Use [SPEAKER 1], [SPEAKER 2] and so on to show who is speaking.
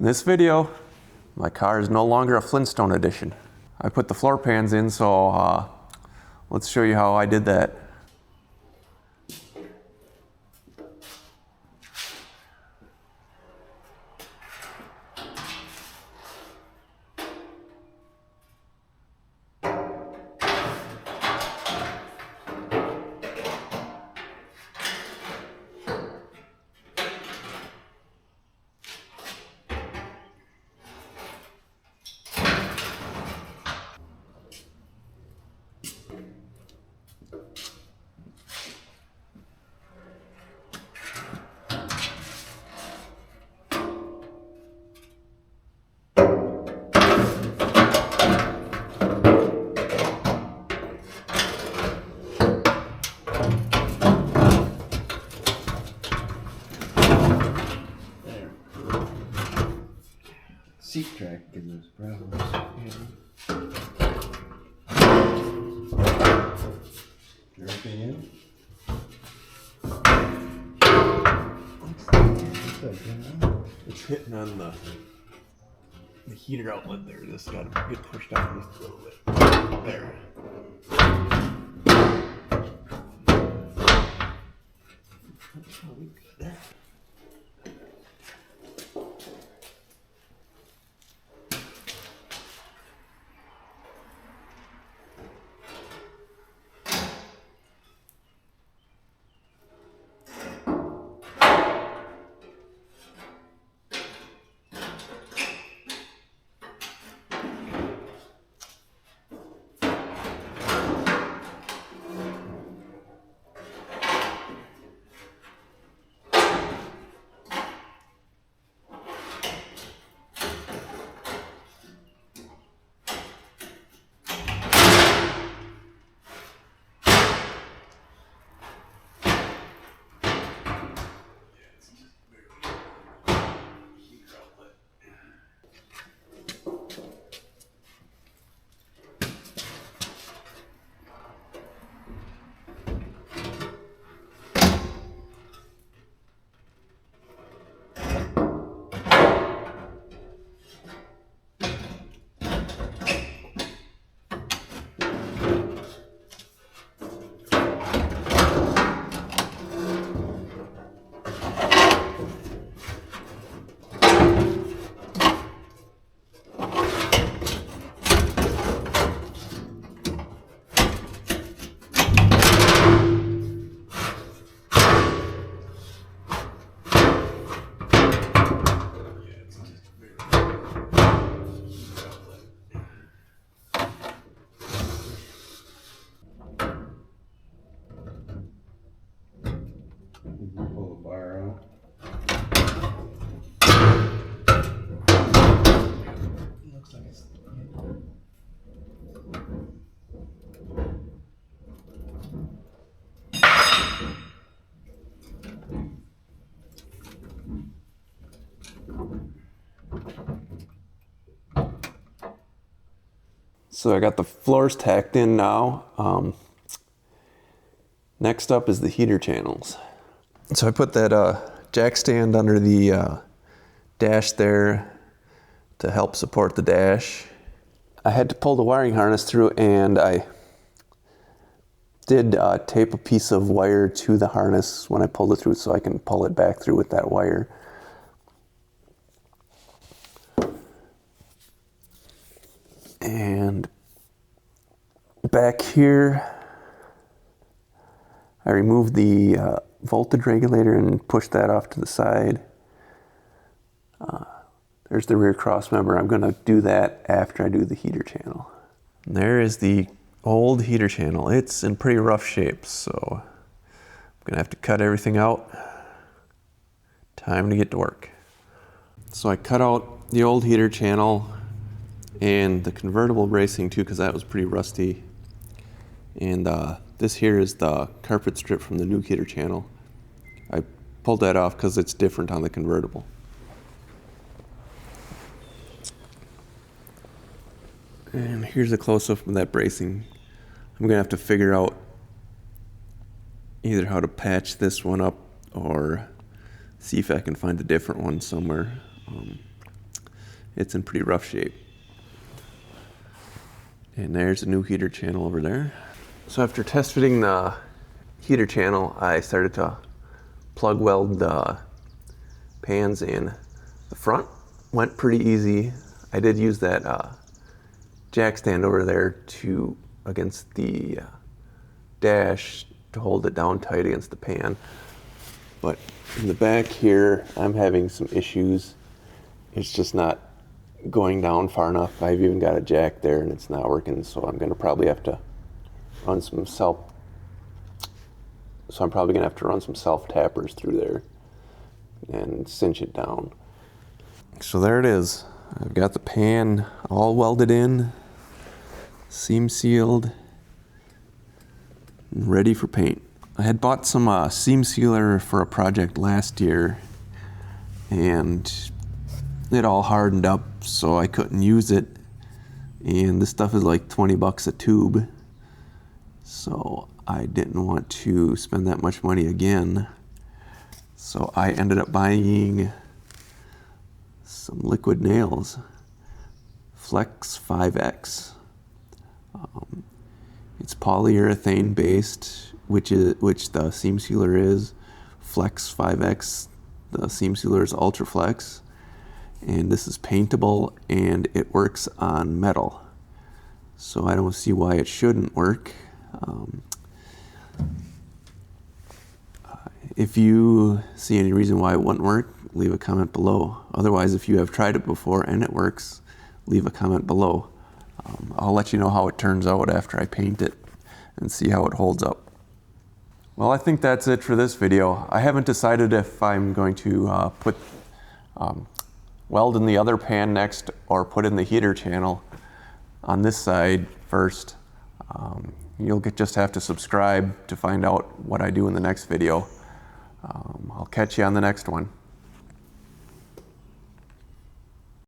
[SPEAKER 1] In this video, my car is no longer a Flintstone edition. I put the floor pans in, so let's show you how I did that.
[SPEAKER 2] Seat track gives us problems. Everything in?
[SPEAKER 1] It's hitting on the heater outlet there. Just gotta get pushed down just a little bit. There. That's probably good.
[SPEAKER 2] Pull the wire out. Looks like it's.
[SPEAKER 1] So I got the floors tacked in now. Next up is the heater channels. So I put that jack stand under the dash there to help support the dash. I had to pull the wiring harness through, and I did tape a piece of wire to the harness when I pulled it through so I can pull it back through with that wire. And back here, I removed the voltage regulator and pushed that off to the side. There's the rear cross member. I'm going to do that after I do the heater channel. And there is the old heater channel. It's in pretty rough shape, so I'm going to have to cut everything out. Time to get to work. So I cut out the old heater channel and the convertible bracing too, because that was pretty rusty. And this here is the carpet strip from the new heater channel. I pulled that off because it's different on the convertible. And here's a close-up of that bracing. I'm gonna have to figure out either how to patch this one up or see if I can find a different one somewhere. it's in pretty rough shape. And there's a new heater channel over there. So after test fitting the heater channel, I started to plug weld the pans in. The front went pretty easy. I did use that jack stand over there against the dash to hold it down tight against the pan. But in the back here, I'm having some issues. It's just not going down far enough. I've even got a jack there and it's not working, so I'm gonna probably have to run some self tappers through there and cinch it down. So there it is. I've got the pan all welded in, seam sealed, and ready for paint. I had bought some seam sealer for a project last year and it all hardened up so I couldn't use it, and this stuff is like 20 bucks a tube, so I didn't want to spend that much money again. So I ended up buying some liquid nails, Flex 5X. It's polyurethane based, which the seam sealer is. Flex 5X, the seam sealer is Ultra Flex, and this is paintable and it works on metal. So I don't see why it shouldn't work. If you see any reason why it wouldn't work, leave a comment below. Otherwise, if you have tried it before and it works, leave a comment below. I'll let you know how it turns out after I paint it and see how it holds up. Well, I think that's it for this video. I haven't decided if I'm going to put weld in the other pan next or put in the heater channel on this side first. You'll just have to subscribe to find out what I do in the next video. I'll catch you on the next one.